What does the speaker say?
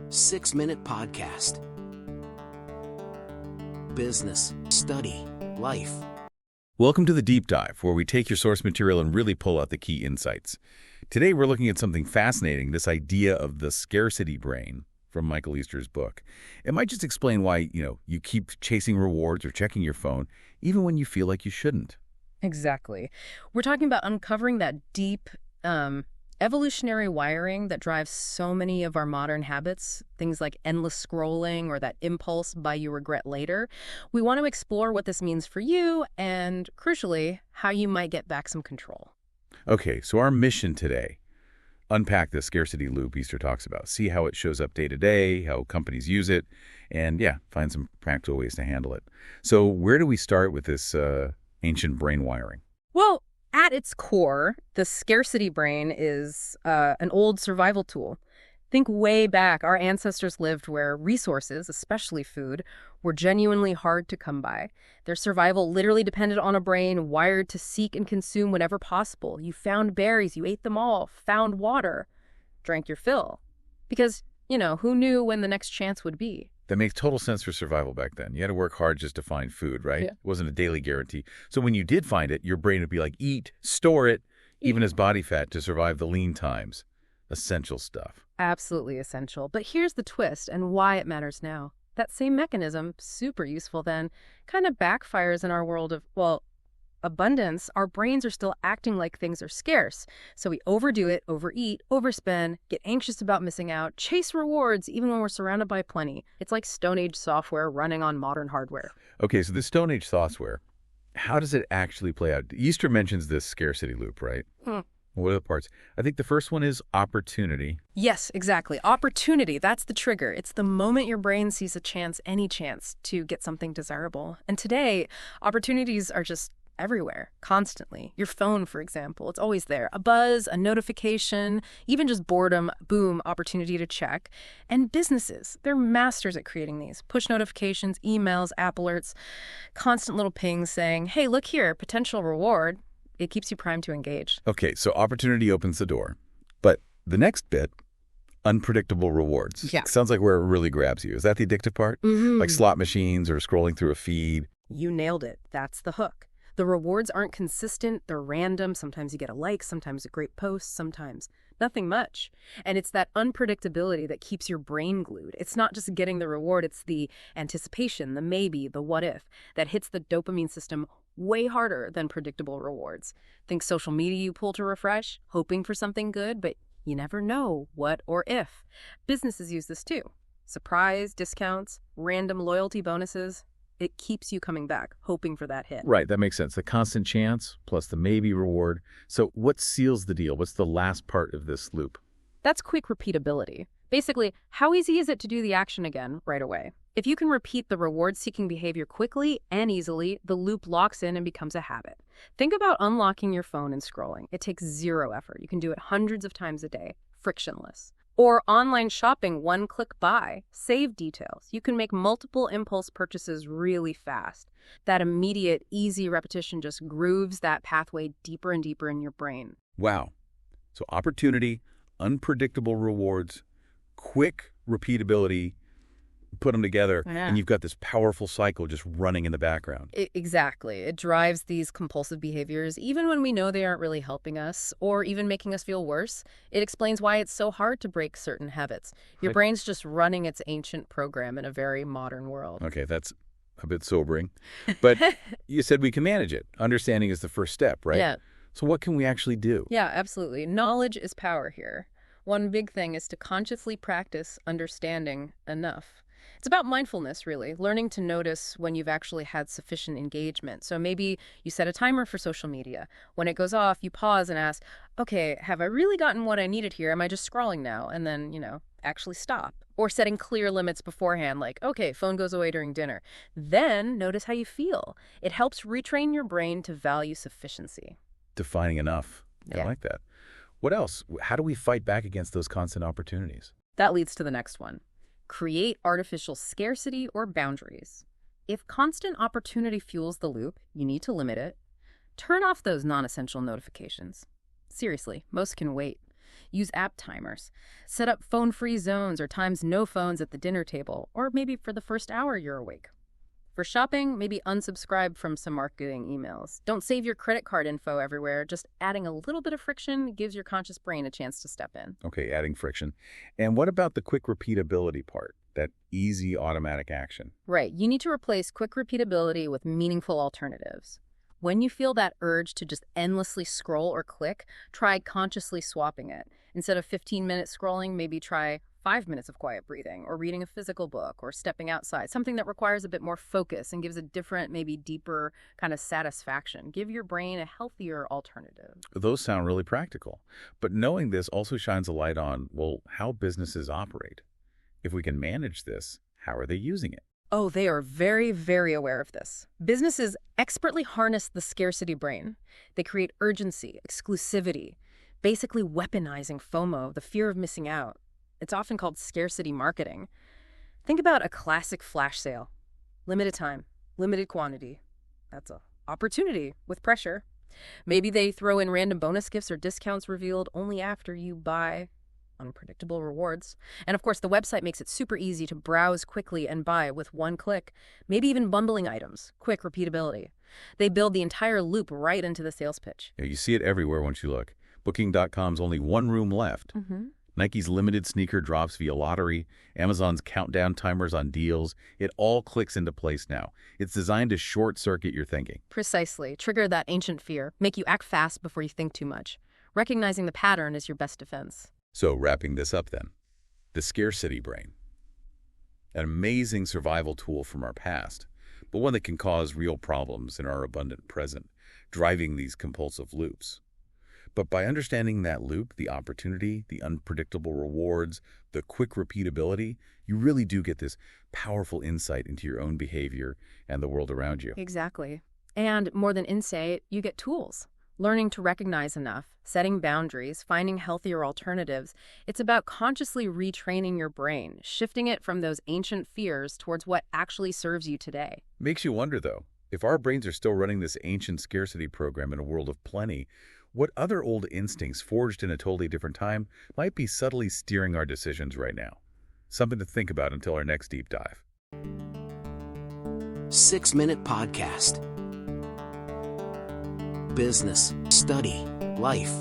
6-minute podcast. Business, study, life. Welcome to the Deep Dive, where we take your source material and really pull out the key insights. Today, we're looking at something fascinating, this idea of the scarcity brain from Michael Easter's book. It might just explain why, you keep chasing rewards or checking your phone, even when you feel like you shouldn't. Exactly. We're talking about uncovering that deep evolutionary wiring that drives so many of our modern habits, things like endless scrolling or that impulse buy you regret later. We want to explore what this means for you and, crucially, how you might get back some control. Okay, so our mission today, unpack the scarcity loop Easter talks about, see how it shows up day to day, how companies use it, and find some practical ways to handle it. So where do we start with this ancient brain wiring? Well, at its core, the scarcity brain is an old survival tool. Think way back, our ancestors lived where resources, especially food, were genuinely hard to come by. Their survival literally depended on a brain wired to seek and consume whenever possible. You found berries, you ate them all, found water, drank your fill. Because, who knew when the next chance would be? That makes total sense for survival back then. You had to work hard just to find food, right? Yeah. It wasn't a daily guarantee. So when you did find it, your brain would be like, eat, store it, even as body fat to survive the lean times. Essential stuff. Absolutely essential. But here's the twist and why it matters now. That same mechanism, super useful then, kind of backfires in our world of, abundance. Our brains are still acting like things are scarce. So we overdo it, overeat, overspend, get anxious about missing out, chase rewards even when we're surrounded by plenty. It's like Stone Age software running on modern hardware. Okay, so the Stone Age software, how does it actually play out? Easter mentions this scarcity loop, right? What are the parts? I think the first one is opportunity. Yes, exactly. Opportunity, that's the trigger. It's the moment your brain sees a chance, any chance, to get something desirable. And today, opportunities are just everywhere, constantly. Your phone, for example, it's always there. A buzz, a notification, even just boredom, boom, opportunity to check. And businesses, they're masters at creating these. Push notifications, emails, app alerts, constant little pings saying, hey, look here, potential reward. It keeps you primed to engage. Okay, so opportunity opens the door. But the next bit, unpredictable rewards. Yeah. Sounds like where it really grabs you. Is that the addictive part? Like slot machines or scrolling through a feed? You nailed it. That's the hook. The rewards aren't consistent. They're random. Sometimes you get a like, sometimes a great post, sometimes nothing much. And it's that unpredictability that keeps your brain glued. It's not just getting the reward. It's the anticipation, the maybe, the what if that hits the dopamine system way harder than predictable rewards. Think social media you pull to refresh, hoping for something good, but you never know what or if. Businesses use this too. Surprise, discounts, random loyalty bonuses. It keeps you coming back, hoping for that hit. Right, that makes sense. The constant chance plus the maybe reward. So what seals the deal? What's the last part of this loop? That's quick repeatability. Basically, how easy is it to do the action again right away? If you can repeat the reward-seeking behavior quickly and easily, the loop locks in and becomes a habit. Think about unlocking your phone and scrolling. It takes zero effort. You can do it hundreds of times a day, frictionless. Or online shopping, one-click buy, save details. You can make multiple impulse purchases really fast. That immediate, easy repetition just grooves that pathway deeper and deeper in your brain. Wow. So opportunity, unpredictable rewards, quick repeatability, put them together, and you've got this powerful cycle just running in the background. Exactly. It drives these compulsive behaviors even when we know they aren't really helping us or even making us feel worse. It explains why it's so hard to break certain habits. Your brain's just running its ancient program in a very modern world. Okay, that's a bit sobering. But you said we can manage it. Understanding is the first step, right? Yeah. So what can we actually do? Yeah, absolutely. Knowledge is power here. One big thing is to consciously practice understanding enough. It's about mindfulness, really, learning to notice when you've actually had sufficient engagement. So maybe you set a timer for social media. When it goes off, you pause and ask, okay, have I really gotten what I needed here? Am I just scrolling now? And then, actually stop. Or setting clear limits beforehand, like, okay, phone goes away during dinner. Then notice how you feel. It helps retrain your brain to value sufficiency. Defining enough. I like that. What else? How do we fight back against those constant opportunities? That leads to the next one. Create artificial scarcity or boundaries. If constant opportunity fuels the loop, you need to limit it. Turn off those non-essential notifications. Seriously, most can wait. Use app timers. Set up phone-free zones or times no phones at the dinner table, or maybe for the first hour you're awake. For shopping, maybe unsubscribe from some marketing emails. Don't save your credit card info everywhere. Just adding a little bit of friction gives your conscious brain a chance to step in. Okay, adding friction. And what about the quick repeatability part? That easy automatic action? Right. You need to replace quick repeatability with meaningful alternatives. When you feel that urge to just endlessly scroll or click, try consciously swapping it. Instead of 15-minute scrolling, maybe try 5 minutes of quiet breathing, or reading a physical book, or stepping outside, something that requires a bit more focus and gives a different, maybe deeper kind of satisfaction. Give your brain a healthier alternative. Those sound really practical. But knowing this also shines a light on, well, how businesses operate. If we can manage this, how are they using it? Oh, they are very, very aware of this. Businesses expertly harness the scarcity brain. They create urgency, exclusivity, basically weaponizing FOMO, the fear of missing out. It's often called scarcity marketing. Think about a classic flash sale. Limited time, limited quantity. That's an opportunity with pressure. Maybe they throw in random bonus gifts or discounts revealed only after you buy. Unpredictable rewards. And of course, the website makes it super easy to browse quickly and buy with one click, maybe even bundling items, quick repeatability. They build the entire loop right into the sales pitch. Yeah, you see it everywhere once you look. Booking.com's only one room left. Nike's limited sneaker drops via lottery, Amazon's countdown timers on deals. It all clicks into place now. It's designed to short-circuit your thinking. Precisely. Trigger that ancient fear. Make you act fast before you think too much. Recognizing the pattern is your best defense. So wrapping this up then, the scarcity brain. An amazing survival tool from our past, but one that can cause real problems in our abundant present, driving these compulsive loops. But by understanding that loop, the opportunity, the unpredictable rewards, the quick repeatability, you really do get this powerful insight into your own behavior and the world around you. Exactly. And more than insight, you get tools. Learning to recognize enough, setting boundaries, finding healthier alternatives. It's about consciously retraining your brain, shifting it from those ancient fears towards what actually serves you today. Makes you wonder, though, if our brains are still running this ancient scarcity program in a world of plenty, what other old instincts forged in a totally different time might be subtly steering our decisions right now? Something to think about until our next deep dive. 6-Minute Podcast. Business, study, life.